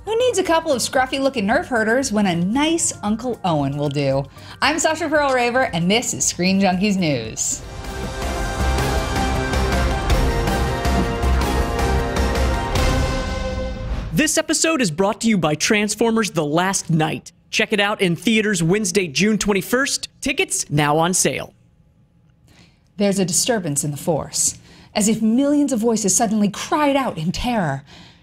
Who needs a couple of scruffy-looking nerf herders when a nice Uncle Owen will do? I'm Sasha Pearl-Raver, and this is Screen Junkies News. This episode is brought to you by Transformers: The Last Knight. Check it out in theaters Wednesday, June 21st. Tickets now on sale. There's a disturbance in the Force, as if millions of voices suddenly cried out in terror,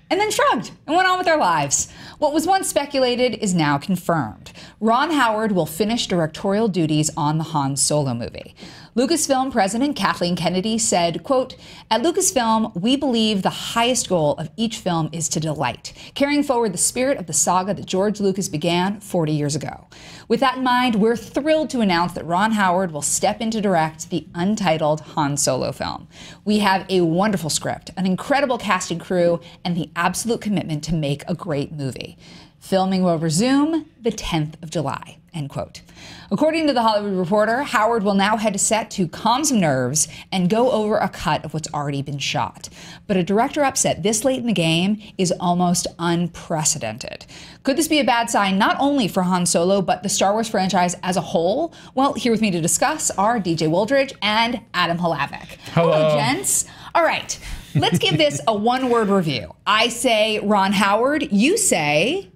and then shrugged and went on with their lives. What was once speculated is now confirmed. Ron Howard will finish directorial duties on the Han Solo movie. Lucasfilm President Kathleen Kennedy said, quote, "At Lucasfilm, we believe the highest goal of each film is to delight, carrying forward the spirit of the saga that George Lucas began 40 years ago. With that in mind, we're thrilled to announce that Ron Howard will step in to direct the untitled Han Solo film. We have a wonderful script, an incredible cast and crew, and the absolute commitment to make a great movie. Filming will resume the 10th of July, end quote. According to The Hollywood Reporter, Howard will now head to set to calm some nerves and go over a cut of what's already been shot. But a director upset this late in the game is almost unprecedented. Could this be a bad sign not only for Han Solo, but the Star Wars franchise as a whole? Well, here with me to discuss are DJ Wooldridge and Adam Hlavik. Hello, gents. All right, let's give this a one-word review. I say Ron Howard, you say...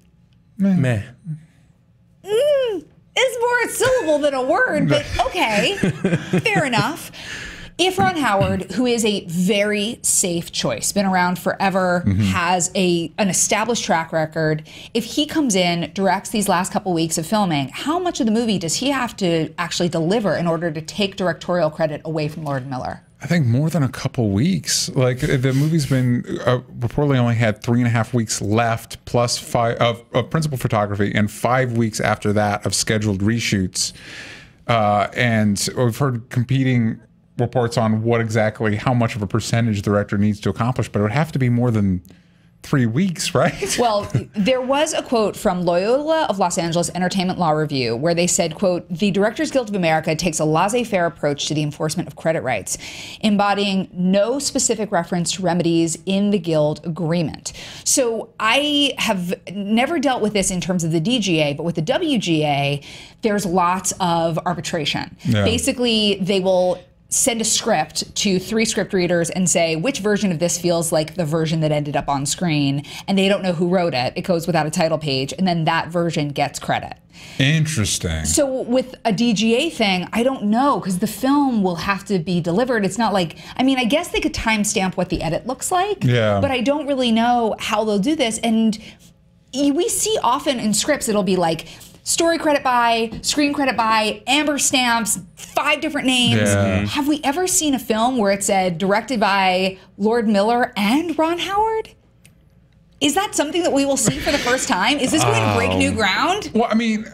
Meh. It's more a syllable than a word, but okay, fair enough. If Ron Howard, who is a very safe choice, been around forever, has an established track record, if he comes in, directs these last couple weeks of filming, how much of the movie does he have to actually deliver in order to take directorial credit away from Lord Miller? I think more than a couple weeks. Like the movie's been reportedly only had 3.5 weeks left, plus 5 of principal photography, and 5 weeks after that of scheduled reshoots. And we've heard competing reports on how much of a percentage the director needs to accomplish, but it would have to be more than 3 weeks, right? Well, there was a quote from Loyola of Los Angeles Entertainment Law Review where they said, quote, "The Directors Guild of America takes a laissez-faire approach to the enforcement of credit rights, embodying no specific reference to remedies in the Guild agreement." So I have never dealt with this in terms of the DGA, but with the WGA, there's lots of arbitration. Yeah. Basically, they will send a script to 3 script readers and say, which version of this feels like the version that ended up on screen? And they don't know who wrote it. It goes without a title page, and then that version gets credit. Interesting. So with a DGA thing, I don't know, because the film will have to be delivered. It's not like, I mean, I guess they could timestamp what the edit looks like, but I don't really know how they'll do this. And we see often in scripts, it'll be like, story credit by, screen credit by, amber stamps, 5 different names. Yeah. Have we ever seen a film where it said directed by Lord Miller and Ron Howard? Is that something that we will see for the first time? Is this going to break new ground? Well, I mean,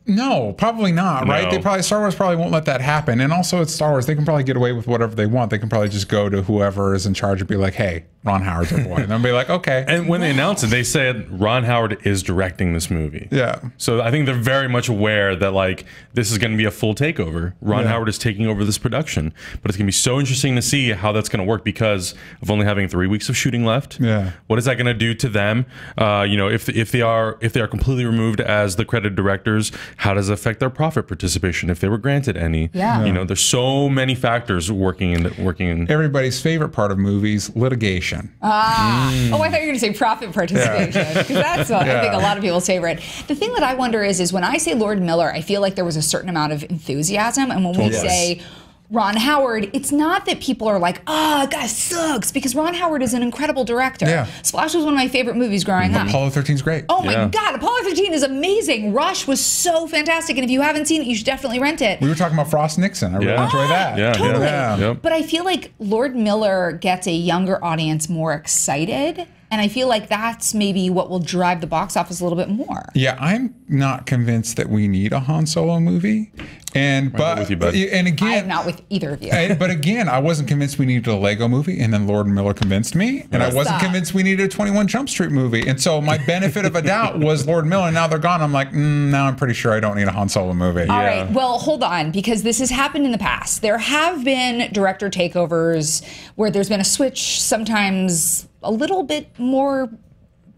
no, probably not, right? No. Star Wars probably won't let that happen. And also it's Star Wars, they can probably get away with whatever they want. They can probably just go to whoever is in charge and be like, hey, Ron Howard's our boy. And they'll be like, okay. And when they announced it, they said Ron Howard is directing this movie. Yeah. So I think they're very much aware that like this is going to be a full takeover. Ron Howard is taking over this production, but it's going to be so interesting to see how that's going to work because of only having 3 weeks of shooting left. Yeah. What is that going to do to them? You know, if they are completely removed as the credited directors, how does it affect their profit participation if they were granted any? Yeah. You know, there's so many factors working in. Everybody's favorite part of movies, litigation. Oh, I thought you were going to say profit participation, because that's what I think a lot of people's favorite. The thing that I wonder is when I say Lord Miller, I feel like there was a certain amount of enthusiasm, and when we say Ron Howard, it's not that people are like, oh, guy sucks, because Ron Howard is an incredible director. Yeah. Splash was one of my favorite movies growing up. Apollo 13 is great. Oh my God, Apollo 13 is amazing. Rush was so fantastic, and if you haven't seen it, you should definitely rent it. We were talking about Frost Nixon. I really enjoy that. Yeah, totally. Yeah. But I feel like Lord Miller gets a younger audience more excited. And I feel like that's maybe what will drive the box office a little bit more. Yeah, I'm not convinced that we need a Han Solo movie. And again, I'm not with either of you. But again, I wasn't convinced we needed a Lego movie, and then Lord Miller convinced me, and I wasn't convinced we needed a 21 Jump Street movie. And so my benefit of a doubt was Lord Miller, and now they're gone. I'm like, now I'm pretty sure I don't need a Han Solo movie. All right, well, hold on, because this has happened in the past. There have been director takeovers where there's been a switch, sometimes a little bit more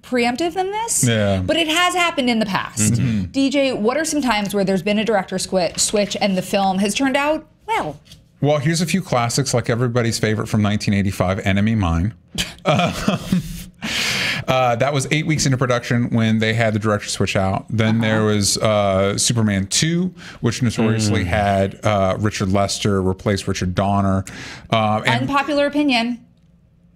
preemptive than this. Yeah. But it has happened in the past. DJ, what are some times where there's been a director switch and the film has turned out well? Well, here's a few classics, like everybody's favorite from 1985, Enemy Mine. That was 8 weeks into production when they had the director switch out. Then there was Superman 2, which notoriously had Richard Lester replace Richard Donner. Unpopular opinion.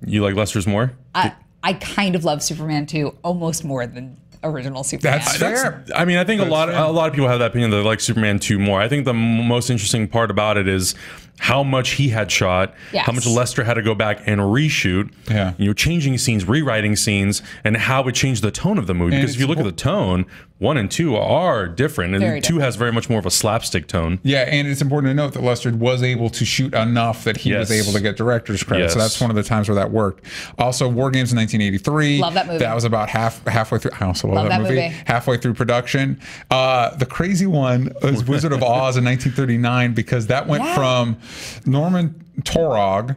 You like Lester's more? I kind of love Superman 2 almost more than original Superman. That's fair. I mean, I think a lot of people have that opinion that they like Superman 2 more. I think the most interesting part about it is how much he had shot, how much Lester had to go back and reshoot. Yeah. You know, changing scenes, rewriting scenes, and how it changed the tone of the movie. Because if you look at the tone, 1 and 2 are different, and Very 2 has very much more of a slapstick tone. Yeah, and it's important to note that Lester was able to shoot enough that he was able to get director's credit. So that's one of the times where that worked. Also, War Games in 1983. Love that movie. That was about halfway through. I also love that movie. Halfway through production. The crazy one was Wizard of Oz in 1939 because that went from Norman Torog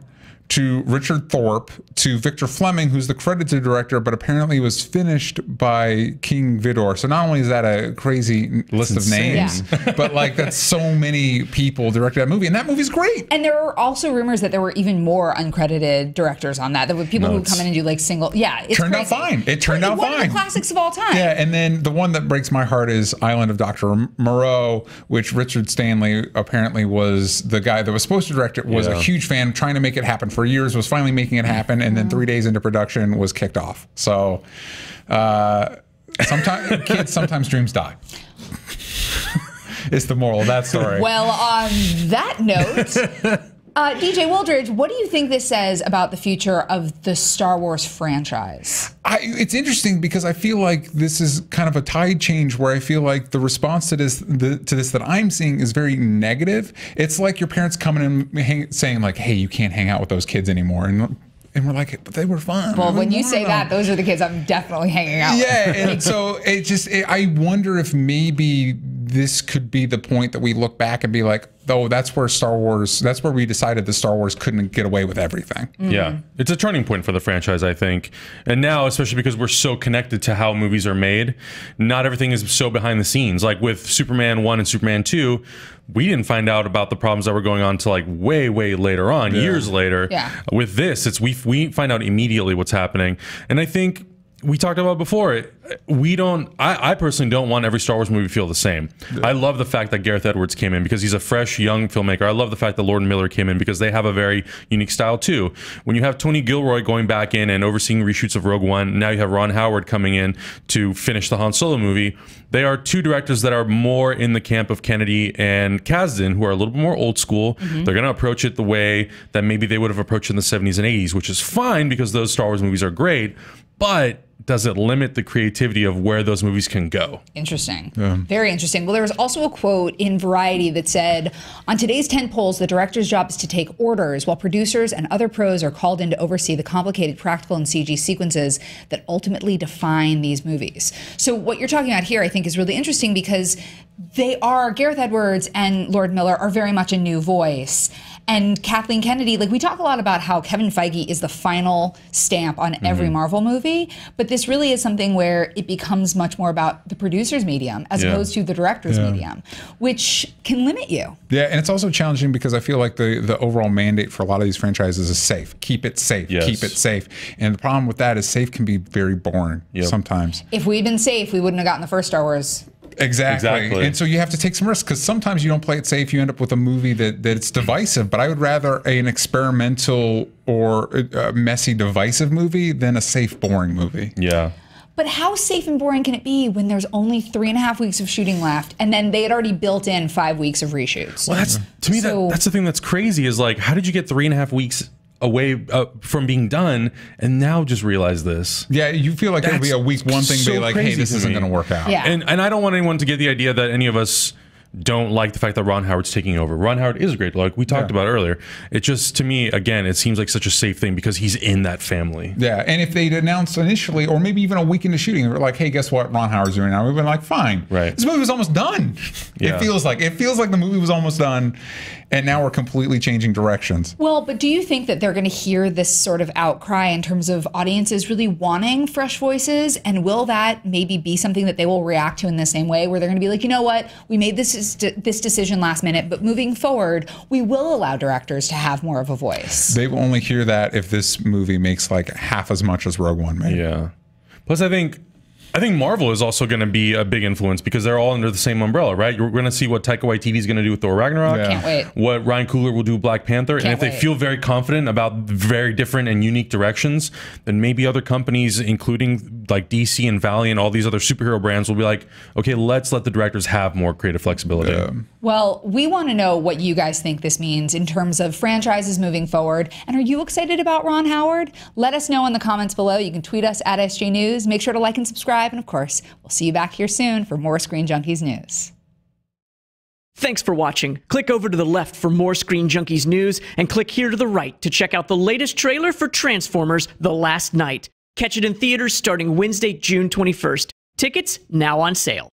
to Richard Thorpe to Victor Fleming, who's the credited director, but apparently was finished by King Vidor. So not only is that a crazy list of names, but like that's so many people directed that movie, and that movie's great. And there are also rumors that there were even more uncredited directors on that. There were people who would come in and do like single. Yeah, it turned out fine. It turned out fine. One of the classics of all time. Yeah, and then the one that breaks my heart is Island of Dr. Moreau, which Richard Stanley apparently was the guy that was supposed to direct it. Was a huge fan, trying to make it happen for years. Was finally making it happen, and then 3 days into production was kicked off. So, sometimes kids, dreams die. It's the moral of that story. Well, on that note, DJ Wildridge, what do you think this says about the future of the Star Wars franchise? It's interesting because I feel like this is kind of a tide change where I feel like the response to this that I'm seeing is very negative. It's like your parents coming in saying like, "Hey, you can't hang out with those kids anymore," and we're like, "But they were fun." Well, when you say that, those are the kids I'm definitely hanging out with. Yeah, and so I wonder if maybe this could be the point that we look back and be like, oh, that's where we decided that Star Wars couldn't get away with everything. Yeah, it's a turning point for the franchise, I think. And now, especially because we're so connected to how movies are made, not everything is so behind the scenes. Like with Superman 1 and Superman 2, we didn't find out about the problems that were going on till like way, way later on, years later. Yeah. With this, we find out immediately what's happening. And I think we talked about before, I personally don't want every Star Wars movie to feel the same. I love the fact that Gareth Edwards came in because he's a fresh, young filmmaker. I love the fact that Lord and Miller came in because they have a very unique style too. When you have Tony Gilroy going back in and overseeing reshoots of Rogue One, now you have Ron Howard coming in to finish the Han Solo movie. They are two directors that are more in the camp of Kennedy and Kasdan, who are a little bit more old school. They're going to approach it the way that maybe they would have approached it in the 70s and 80s, which is fine because those Star Wars movies are great, but does it limit the creativity of where those movies can go? Interesting. Very interesting. Well, there was also a quote in Variety that said, on today's tentpoles, the director's job is to take orders, while producers and other pros are called in to oversee the complicated practical and CG sequences that ultimately define these movies. So what you're talking about here, I think, is really interesting because Gareth Edwards and Lord Miller are very much a new voice. And Kathleen Kennedy, like we talk a lot about how Kevin Feige is the final stamp on every Marvel movie, but this really is something where it becomes much more about the producer's medium as opposed to the director's medium, which can limit you. Yeah, and it's also challenging because I feel like the overall mandate for a lot of these franchises is safe. Keep it safe. Keep it safe. And the problem with that is safe can be very boring sometimes. If we'd been safe, we wouldn't have gotten the first Star Wars. Exactly. And so you have to take some risks because sometimes you don't play it safe. You end up with a movie that it's divisive. But I would rather an experimental or messy, divisive movie than a safe, boring movie. Yeah. But how safe and boring can it be when there's only 3.5 weeks of shooting left, and then they had already built in 5 weeks of reshoots? Well, to me, that's the thing that's crazy is like, how did you get 3.5 weeks away from being done and now just realize this? Yeah, you feel like it'll be a week one thing, be like, hey, this isn't going to work out. Yeah. And I don't want anyone to get the idea that any of us don't like the fact that Ron Howard's taking over. Ron Howard is great, like we talked about earlier. It just, to me, again, it seems like such a safe thing because he's in that family. Yeah, and if they'd announced initially, or maybe even a week into shooting, they're like, hey, guess what? Ron Howard's doing now. We've been like, fine. Right. This movie was almost done. It feels like the movie was almost done. and now we're completely changing directions. Well, but do you think that they're going to hear this sort of outcry in terms of audiences really wanting fresh voices? And will that maybe be something that they will react to in the same way, where they're going to be like, you know what, we made this decision last minute, but moving forward, we will allow directors to have more of a voice? They will only hear that if this movie makes like half as much as Rogue One made. Yeah. Plus, I think Marvel is also going to be a big influence because they're all under the same umbrella, right? You're going to see what Taika Waititi is going to do with Thor Ragnarok. Yeah. Can't wait. What Ryan Coogler will do with Black Panther. And if they wait. feel very confident about very different and unique directions, then maybe other companies, including like DC and Valiant, all these other superhero brands will be like, okay, let's let the directors have more creative flexibility. Well, we want to know what you guys think this means in terms of franchises moving forward. And are you excited about Ron Howard? Let us know in the comments below. You can tweet us at SJ News. Make sure to like and subscribe. And of course, we'll see you back here soon for more Screen Junkies news. Thanks for watching. Click over to the left for more Screen Junkies news, and click here to the right to check out the latest trailer for Transformers: The Last Knight. Catch it in theaters starting Wednesday, June 21st. Tickets now on sale.